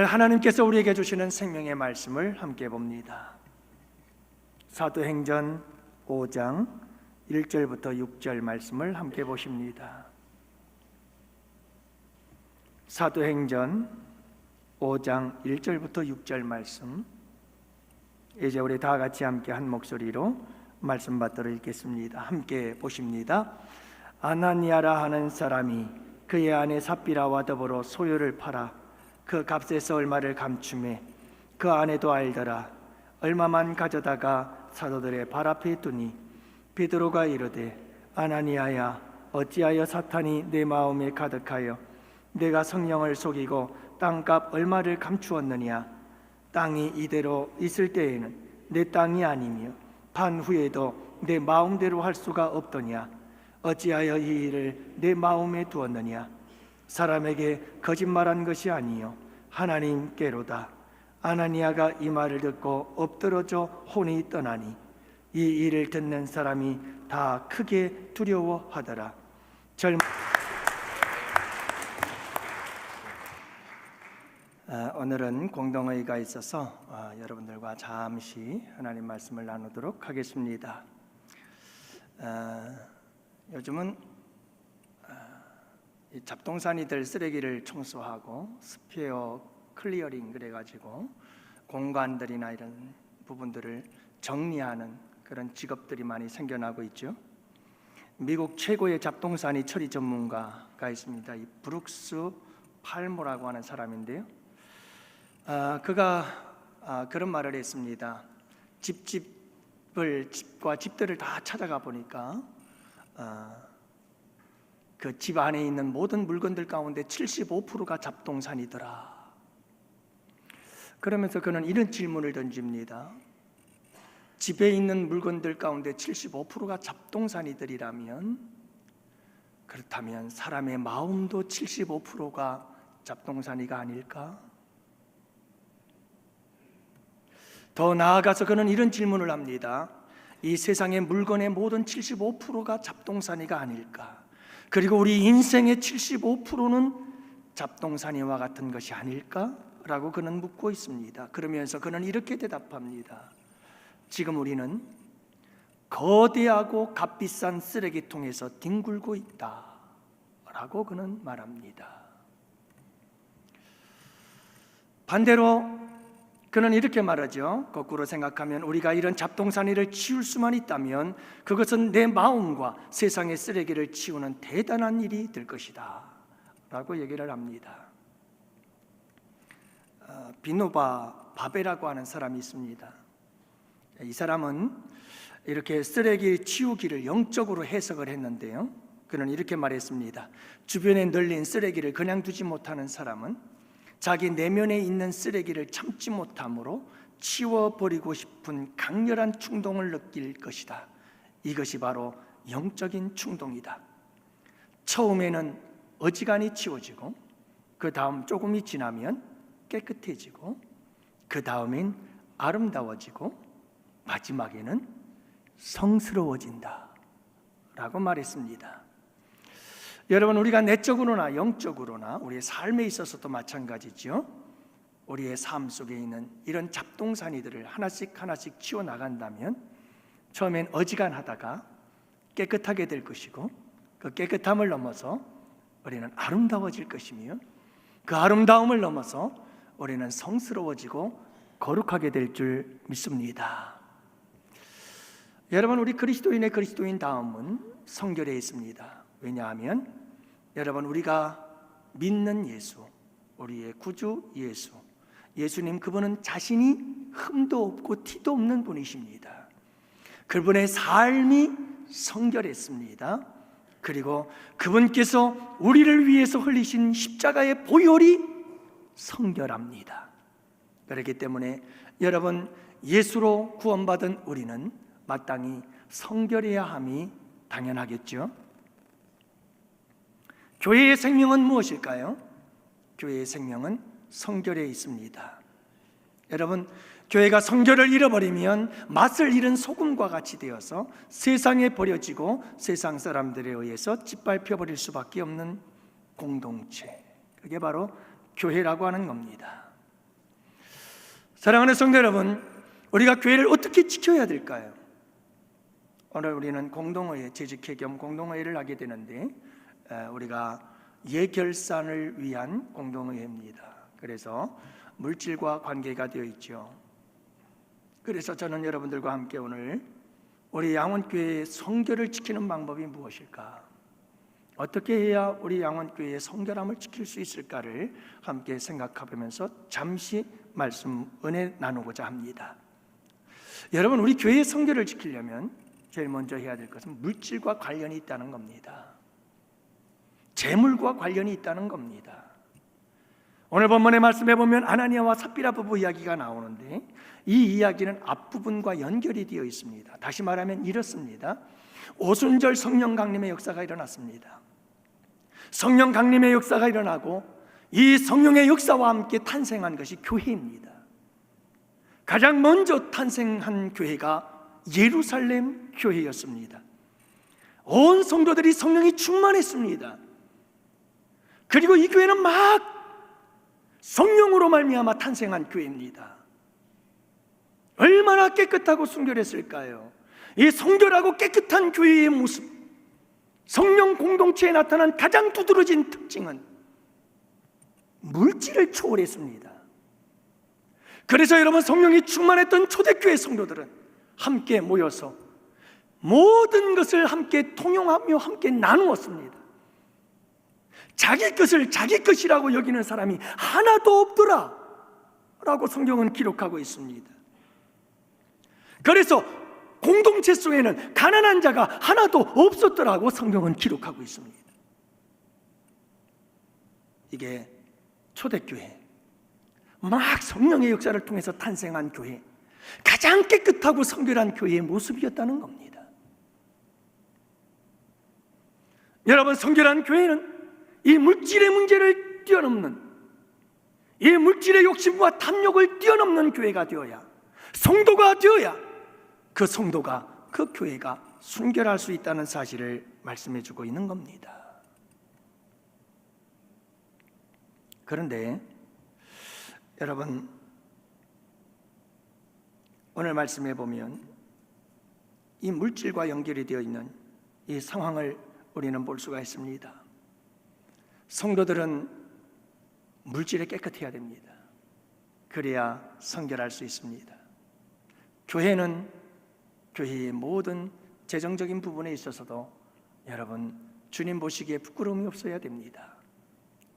하나님께서 우리에게 주시는 생명의 말씀을 함께 봅니다. 사도행전 5장 1절부터 6절 말씀을 함께 보십니다. 사도행전 5장 1절부터 6절 말씀, 이제 우리 다 같이 함께 한 목소리로 말씀 받들어 읽겠습니다. 함께 보십니다. 아나니아라 하는 사람이 그의 아내 삽비라와 더불어 소유를 팔아 그 값에서 얼마를 감추매 그 아내도 알더라. 얼마만 가져다가 사도들의 발 앞에 두니 베드로가 이르되, 아나니아야, 어찌하여 사탄이 내 마음에 가득하여 내가 성령을 속이고 땅값 얼마를 감추었느냐? 땅이 이대로 있을 때에는 내 땅이 아니며 반 후에도 내 마음대로 할 수가 없더냐? 어찌하여 이 일을 내 마음에 두었느냐? 사람에게 거짓말한 것이 아니요 하나님께로다. 아나니아가 이 말을 듣고 엎드러져 혼이 떠나니 이 일을 듣는 사람이 다 크게 두려워하더라. 오늘은 공동회의가 있어서 여러분들과 잠시 하나님 말씀을 나누도록 하겠습니다. 요즘은 이 잡동사니들 쓰레기를 청소하고 스피어 클리어링 그래가지고 공간들이나 이런 부분들을 정리하는 그런 직업들이 많이 생겨나고 있죠. 미국 최고의 잡동사니 처리 전문가가 있습니다. 이 브룩스 팔모라고 하는 사람인데요. 그가 그런 말을 했습니다. 집과 집들을 다 찾아가 보니까 그 집 안에 있는 모든 물건들 가운데 75%가 잡동사니더라. 그러면서 그는 이런 질문을 던집니다. 집에 있는 물건들 가운데 75%가 잡동사니들이라면, 그렇다면 사람의 마음도 75%가 잡동사니가 아닐까? 더 나아가서 그는 이런 질문을 합니다. 이 세상의 물건의 모든 75%가 잡동사니가 아닐까? 그리고 우리 인생의 75%는 잡동사니와 같은 것이 아닐까? 라고 그는 묻고 있습니다. 그러면서 그는 이렇게 대답합니다. 지금 우리는 거대하고 값비싼 쓰레기통에서 뒹굴고 있다 라고 그는 말합니다. 반대로 그는 이렇게 말하죠. 거꾸로 생각하면 우리가 이런 잡동사니를 치울 수만 있다면 그것은 내 마음과 세상의 쓰레기를 치우는 대단한 일이 될 것이다 라고 얘기를 합니다. 비노바 바베라고 하는 사람이 있습니다. 이 사람은 이렇게 쓰레기 치우기를 영적으로 해석을 했는데요, 그는 이렇게 말했습니다. 주변에 널린 쓰레기를 그냥 두지 못하는 사람은 자기 내면에 있는 쓰레기를 참지 못함으로 치워버리고 싶은 강렬한 충동을 느낄 것이다. 이것이 바로 영적인 충동이다. 처음에는 어지간히 치워지고 그 다음 조금이 지나면 깨끗해지고 그 다음엔 아름다워지고 마지막에는 성스러워진다 라고 말했습니다. 여러분, 우리가 내적으로나 영적으로나 우리의 삶에 있어서도 마찬가지죠. 우리의 삶 속에 있는 이런 잡동사니들을 하나씩 하나씩 치워나간다면 처음엔 어지간하다가 깨끗하게 될 것이고, 그 깨끗함을 넘어서 우리는 아름다워질 것이며, 그 아름다움을 넘어서 우리는 성스러워지고 거룩하게 될 줄 믿습니다. 여러분, 우리 그리스도인의 그리스도인 다음은 성결에 있습니다. 왜냐하면 여러분, 우리가 믿는 예수, 우리의 구주 예수, 예수님, 그분은 자신이 흠도 없고 티도 없는 분이십니다. 그분의 삶이 성결했습니다. 그리고 그분께서 우리를 위해서 흘리신 십자가의 보혈이 성결합니다. 그렇기 때문에 여러분, 예수로 구원받은 우리는 마땅히 성결해야 함이 당연하겠죠. 교회의 생명은 무엇일까요? 교회의 생명은 성결에 있습니다. 여러분, 교회가 성결을 잃어버리면 맛을 잃은 소금과 같이 되어서 세상에 버려지고 세상 사람들에 의해서 짓밟혀버릴 수밖에 없는 공동체, 그게 바로 교회라고 하는 겁니다. 사랑하는 성도 여러분, 우리가 교회를 어떻게 지켜야 될까요? 오늘 우리는 공동의회, 재직회 겸 공동의회를 하게 되는데 우리가 예결산을 위한 공동의회입니다. 그래서 물질과 관계가 되어 있죠. 그래서 저는 여러분들과 함께 오늘 우리 양원교회의 성결을 지키는 방법이 무엇일까? 어떻게 해야 우리 양원교회의 성결함을 지킬 수 있을까를 함께 생각해보면서 잠시 말씀 은혜 나누고자 합니다. 여러분, 우리 교회의 성결을 지키려면 제일 먼저 해야 될 것은 물질과 관련이 있다는 겁니다. 재물과 관련이 있다는 겁니다. 오늘 본문의 말씀에 보면 아나니아와 삽비라 부부 이야기가 나오는데 이 이야기는 앞부분과 연결이 되어 있습니다. 다시 말하면 이렇습니다. 오순절 성령 강림의 역사가 일어났습니다. 성령 강림의 역사가 일어나고 이 성령의 역사와 함께 탄생한 것이 교회입니다. 가장 먼저 탄생한 교회가 예루살렘 교회였습니다. 온 성도들이 성령이 충만했습니다. 그리고 이 교회는 막 성령으로 말미암아 탄생한 교회입니다. 얼마나 깨끗하고 순결했을까요? 이 성결하고 깨끗한 교회의 모습, 성령 공동체에 나타난 가장 두드러진 특징은 물질을 초월했습니다. 그래서 여러분, 성령이 충만했던 초대교회 성도들은 함께 모여서 모든 것을 함께 통용하며 함께 나누었습니다. 자기 것을 자기 것이라고 여기는 사람이 하나도 없더라 라고 성경은 기록하고 있습니다. 그래서 공동체 속에는 가난한 자가 하나도 없었더라고 성경은 기록하고 있습니다. 이게 초대교회, 막 성령의 역사를 통해서 탄생한 교회, 가장 깨끗하고 성결한 교회의 모습이었다는 겁니다. 여러분, 성결한 교회는 이 물질의 문제를 뛰어넘는, 이 물질의 욕심과 탐욕을 뛰어넘는 교회가 되어야, 성도가 되어야 그 성도가, 그 교회가 순결할 수 있다는 사실을 말씀해 주고 있는 겁니다. 그런데 여러분, 오늘 말씀해 보면 이 물질과 연결이 되어 있는 이 상황을 우리는 볼 수가 있습니다. 성도들은 물질에 깨끗해야 됩니다. 그래야 성결할 수 있습니다. 교회는 교회의 모든 재정적인 부분에 있어서도 여러분, 주님 보시기에 부끄러움이 없어야 됩니다.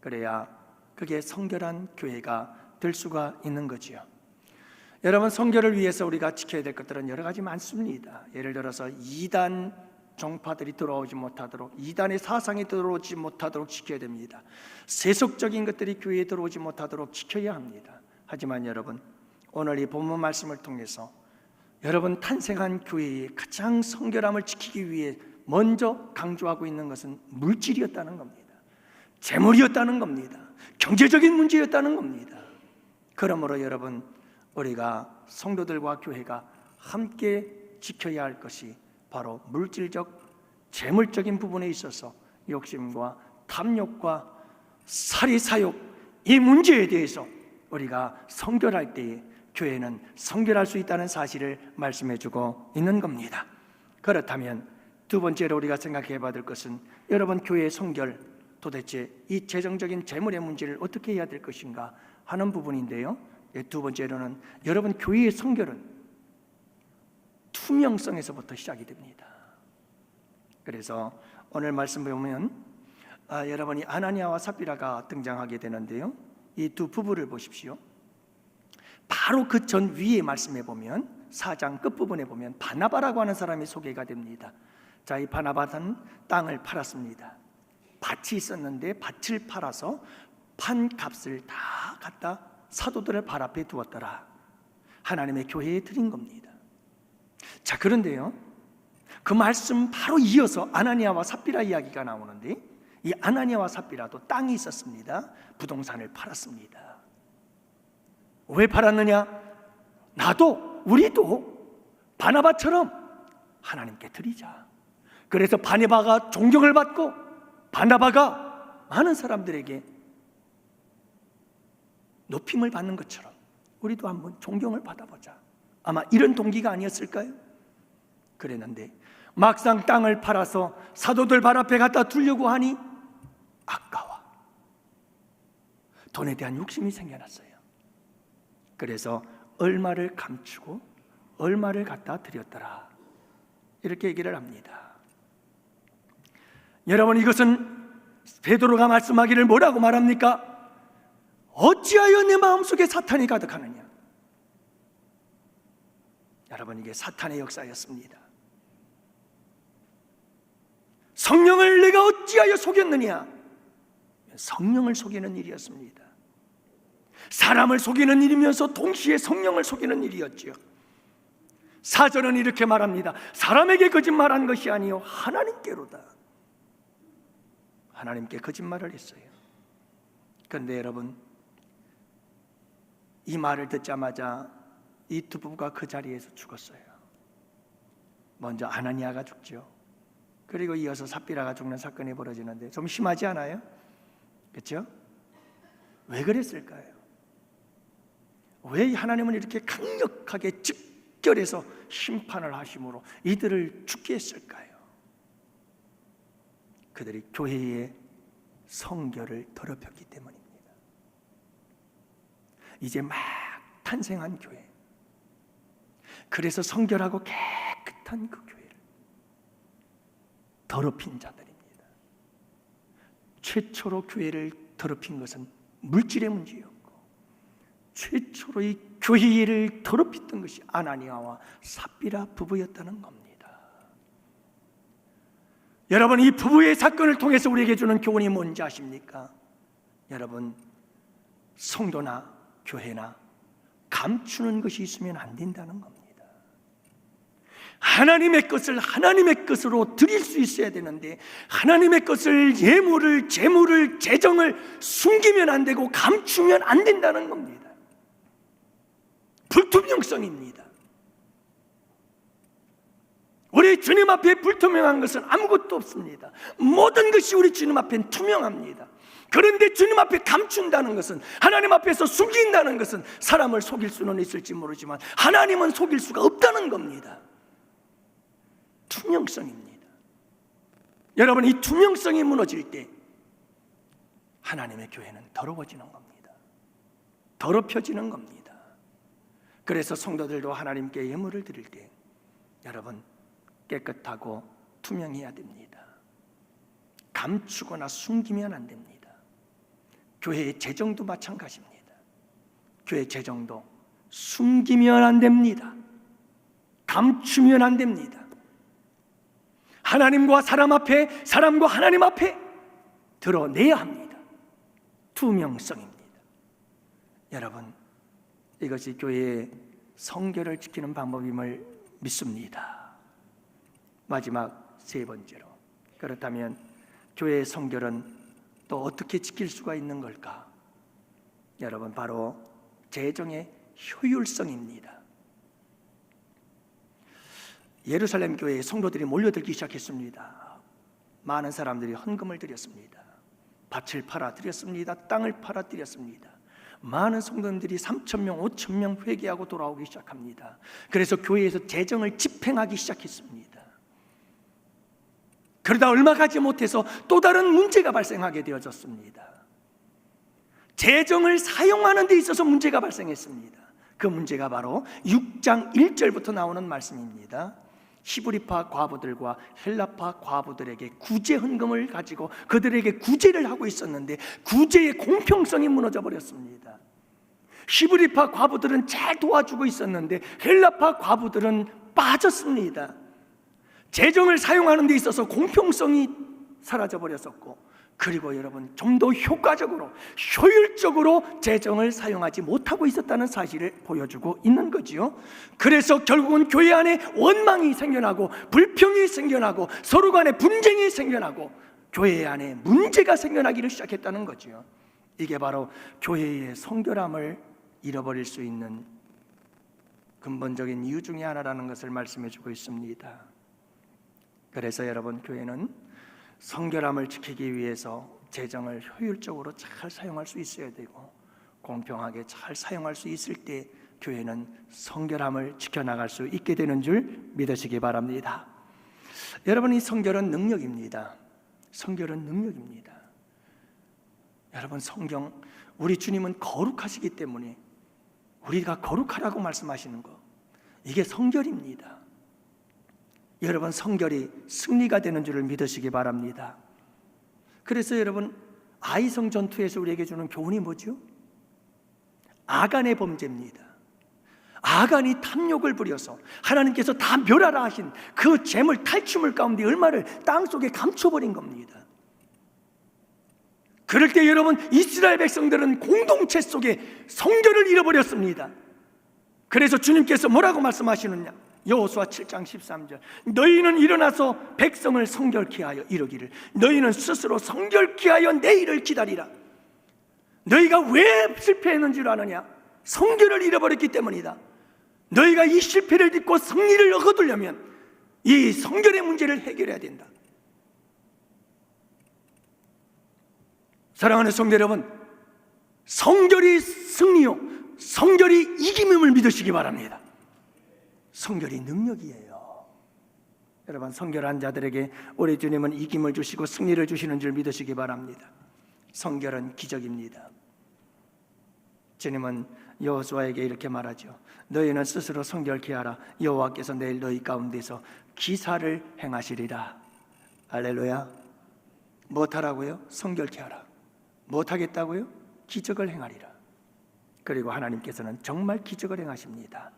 그래야 그게 성결한 교회가 될 수가 있는 거지요. 여러분, 성결을 위해서 우리가 지켜야 될 것들은 여러 가지 많습니다. 예를 들어서 이단 종파들이 들어오지 못하도록, 이단의 사상이 들어오지 못하도록 지켜야 됩니다. 세속적인 것들이 교회에 들어오지 못하도록 지켜야 합니다. 하지만 여러분, 오늘 이 본문 말씀을 통해서 여러분, 탄생한 교회의 가장 성결함을 지키기 위해 먼저 강조하고 있는 것은 물질이었다는 겁니다. 재물이었다는 겁니다. 경제적인 문제였다는 겁니다. 그러므로 여러분, 우리가 성도들과 교회가 함께 지켜야 할 것이 바로 물질적, 재물적인 부분에 있어서 욕심과 탐욕과 사리사욕, 이 문제에 대해서 우리가 성결할 때에 교회는 성결할 수 있다는 사실을 말씀해 주고 있는 겁니다. 그렇다면 두 번째로 우리가 생각해 봐야 될 것은 여러분, 교회의 성결, 도대체 이 재정적인 재물의 문제를 어떻게 해야 될 것인가 하는 부분인데요. 두 번째로는 여러분, 교회의 성결은 투명성에서부터 시작이 됩니다. 그래서 오늘 말씀 보면 여러분이 아나니아와 삽비라가 등장하게 되는데요. 이 두 부부를 보십시오. 바로 그 전 위에 말씀해 보면 4장 끝부분에 보면 바나바라고 하는 사람이 소개가 됩니다. 자, 이 바나바는 땅을 팔았습니다. 밭이 있었는데 밭을 팔아서 판 값을 다 갖다 사도들의 발 앞에 두었더라. 하나님의 교회에 드린 겁니다. 자, 그런데요, 그 말씀 바로 이어서 아나니아와 삽비라 이야기가 나오는데 이 아나니아와 삽비라도 땅이 있었습니다. 부동산을 팔았습니다. 왜 팔았느냐? 나도 우리도 바나바처럼 하나님께 드리자. 그래서 바나바가 존경을 받고 바나바가 많은 사람들에게 높임을 받는 것처럼 우리도 한번 존경을 받아보자. 아마 이런 동기가 아니었을까요? 그랬는데 막상 땅을 팔아서 사도들 발 앞에 갖다 두려고 하니 아까워. 돈에 대한 욕심이 생겨났어요. 그래서 얼마를 감추고 얼마를 갖다 드렸더라, 이렇게 얘기를 합니다. 여러분, 이것은 베드로가 말씀하기를 뭐라고 말합니까? 어찌하여 내 마음속에 사탄이 가득하느냐. 여러분, 이게 사탄의 역사였습니다. 성령을 내가 어찌하여 속였느냐? 성령을 속이는 일이었습니다. 사람을 속이는 일이면서 동시에 성령을 속이는 일이었죠. 사절은 이렇게 말합니다. 사람에게 거짓말한 것이 아니요 하나님께로다. 하나님께 거짓말을 했어요. 그런데 여러분, 이 말을 듣자마자 이 두 부부가 그 자리에서 죽었어요. 먼저 아나니아가 죽죠. 그리고 이어서 삽비라가 죽는 사건이 벌어지는데 좀 심하지 않아요? 그렇죠? 왜 그랬을까요? 왜 하나님은 이렇게 강력하게 직결해서 심판을 하심으로 이들을 죽게 했을까요? 그들이 교회의 성결을 더럽혔기 때문입니다. 이제 막 탄생한 교회, 그래서 성결하고 깨끗한 그 교회를 더럽힌 자들입니다. 최초로 교회를 더럽힌 것은 물질의 문제였고, 최초로 이 교회를 더럽혔던 것이 아나니아와 삽비라 부부였다는 겁니다. 여러분, 이 부부의 사건을 통해서 우리에게 주는 교훈이 뭔지 아십니까? 여러분, 성도나 교회나 감추는 것이 있으면 안 된다는 겁니다. 하나님의 것을 하나님의 것으로 드릴 수 있어야 되는데, 하나님의 것을, 예물을, 재물을, 재정을 숨기면 안 되고 감추면 안 된다는 겁니다. 불투명성입니다. 우리 주님 앞에 불투명한 것은 아무것도 없습니다. 모든 것이 우리 주님 앞엔 투명합니다. 그런데 주님 앞에 감춘다는 것은, 하나님 앞에서 숨긴다는 것은 사람을 속일 수는 있을지 모르지만 하나님은 속일 수가 없다는 겁니다. 투명성입니다. 여러분, 이 투명성이 무너질 때 하나님의 교회는 더러워지는 겁니다. 더럽혀지는 겁니다. 그래서 성도들도 하나님께 예물을 드릴 때 여러분, 깨끗하고 투명해야 됩니다. 감추거나 숨기면 안 됩니다. 교회의 재정도 마찬가지입니다. 교회 재정도 숨기면 안 됩니다. 감추면 안 됩니다. 하나님과 사람 앞에, 사람과 하나님 앞에 드러내야 합니다. 투명성입니다. 여러분, 이것이 교회의 성결을 지키는 방법임을 믿습니다. 마지막 세 번째로, 그렇다면 교회의 성결은 또 어떻게 지킬 수가 있는 걸까? 여러분, 바로 재정의 효율성입니다. 예루살렘 교회에 성도들이 몰려들기 시작했습니다. 많은 사람들이 헌금을 드렸습니다. 밭을 팔아 드렸습니다. 땅을 팔아 드렸습니다. 많은 성도들이 3,000명, 5,000명 회개하고 돌아오기 시작합니다. 그래서 교회에서 재정을 집행하기 시작했습니다. 그러다 얼마 가지 못해서 또 다른 문제가 발생하게 되어졌습니다. 재정을 사용하는 데 있어서 문제가 발생했습니다. 그 문제가 바로 6장 1절부터 나오는 말씀입니다. 히브리파 과부들과 헬라파 과부들에게 구제 헌금을 가지고 그들에게 구제를 하고 있었는데 구제의 공평성이 무너져 버렸습니다. 히브리파 과부들은 잘 도와주고 있었는데 헬라파 과부들은 빠졌습니다. 재정을 사용하는 데 있어서 공평성이 사라져 버렸었고, 그리고 여러분, 좀 더 효과적으로, 효율적으로 재정을 사용하지 못하고 있었다는 사실을 보여주고 있는 거지요. 그래서 결국은 교회 안에 원망이 생겨나고 불평이 생겨나고 서로 간에 분쟁이 생겨나고 교회 안에 문제가 생겨나기를 시작했다는 거지요. 이게 바로 교회의 성결함을 잃어버릴 수 있는 근본적인 이유 중에 하나라는 것을 말씀해 주고 있습니다. 그래서 여러분, 교회는 성결함을 지키기 위해서 재정을 효율적으로 잘 사용할 수 있어야 되고, 공평하게 잘 사용할 수 있을 때 교회는 성결함을 지켜나갈 수 있게 되는 줄 믿으시기 바랍니다. 여러분, 이 성결은 능력입니다. 성결은 능력입니다. 여러분, 성경, 우리 주님은 거룩하시기 때문에 우리가 거룩하라고 말씀하시는 거, 이게 성결입니다. 여러분, 성결이 승리가 되는 줄을 믿으시기 바랍니다. 그래서 여러분, 아이성 전투에서 우리에게 주는 교훈이 뭐죠? 아간의 범죄입니다. 아간이 탐욕을 부려서 하나님께서 다 멸하라 하신 그 재물 탈취물 가운데 얼마를 땅속에 감춰버린 겁니다. 그럴 때 여러분, 이스라엘 백성들은 공동체 속에 성결을 잃어버렸습니다. 그래서 주님께서 뭐라고 말씀하시느냐? 여호수아 7장 13절, 너희는 일어나서 백성을 성결케 하여 이르기를, 너희는 스스로 성결케 하여 내일을 기다리라. 너희가 왜 실패했는 줄 아느냐? 성결을 잃어버렸기 때문이다. 너희가 이 실패를 딛고 승리를 얻으려면 이 성결의 문제를 해결해야 된다. 사랑하는 성도 여러분, 성결이 승리요, 성결이 이김임을 믿으시기 바랍니다. 성결이 능력이에요. 여러분, 성결한 자들에게 우리 주님은 이김을 주시고 승리를 주시는 줄 믿으시기 바랍니다. 성결은 기적입니다. 주님은 여호수아에게 이렇게 말하죠. 너희는 스스로 성결케 하라. 여호와께서 내일 너희 가운데서 기사를 행하시리라. 할렐루야. 무엇하라고요? 성결케 하라. 무엇하겠다고요? 기적을 행하리라. 그리고 하나님께서는 정말 기적을 행하십니다.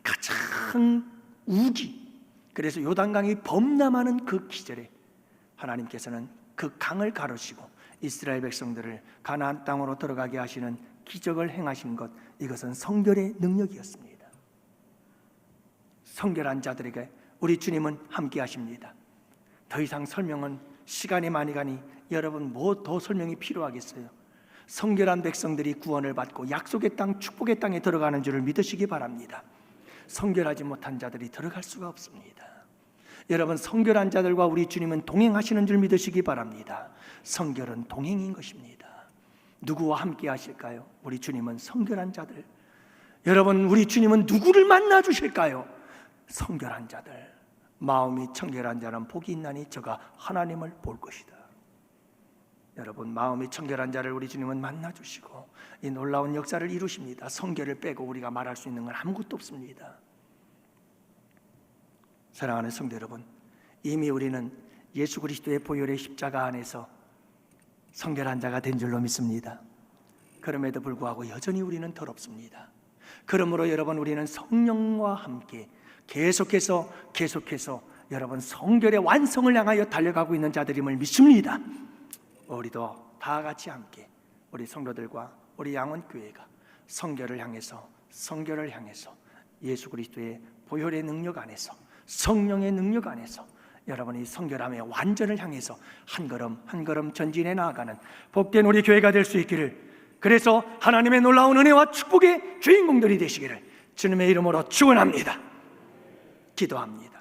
가장 우기, 그래서 요단강이 범람하는 그 기절에 하나님께서는 그 강을 가르시고 이스라엘 백성들을 가나안 땅으로 들어가게 하시는 기적을 행하신 것, 이것은 성결의 능력이었습니다. 성결한 자들에게 우리 주님은 함께 하십니다. 더 이상 설명은 시간이 많이 가니 여러분 뭐 더 설명이 필요하겠어요? 성결한 백성들이 구원을 받고 약속의 땅, 축복의 땅에 들어가는 줄을 믿으시기 바랍니다. 성결하지 못한 자들이 들어갈 수가 없습니다. 여러분, 성결한 자들과 우리 주님은 동행하시는 줄 믿으시기 바랍니다. 성결은 동행인 것입니다. 누구와 함께 하실까요? 우리 주님은 성결한 자들. 여러분, 우리 주님은 누구를 만나 주실까요? 성결한 자들. 마음이 청결한 자는 복이 있나니 저가 하나님을 볼 것이다. 여러분, 마음이 청결한 자를 우리 주님은 만나 주시고 이 놀라운 역사를 이루십니다. 성결을 빼고 우리가 말할 수 있는 건 아무것도 없습니다. 사랑하는 성도 여러분, 이미 우리는 예수 그리스도의 보혈의 십자가 안에서 성결한 자가 된 줄로 믿습니다. 그럼에도 불구하고 여전히 우리는 더럽습니다. 그러므로 여러분, 우리는 성령과 함께 계속해서 여러분 성결의 완성을 향하여 달려가고 있는 자들임을 믿습니다. 우리도 다 같이 함께 우리 성도들과 우리 양원교회가 성결을 향해서 예수 그리스도의 보혈의 능력 안에서, 성령의 능력 안에서 여러분이 성결함의 완전을 향해서 한 걸음 한 걸음 전진해 나아가는 복된 우리 교회가 될 수 있기를, 그래서 하나님의 놀라운 은혜와 축복의 주인공들이 되시기를 주님의 이름으로 축원합니다. 기도합니다.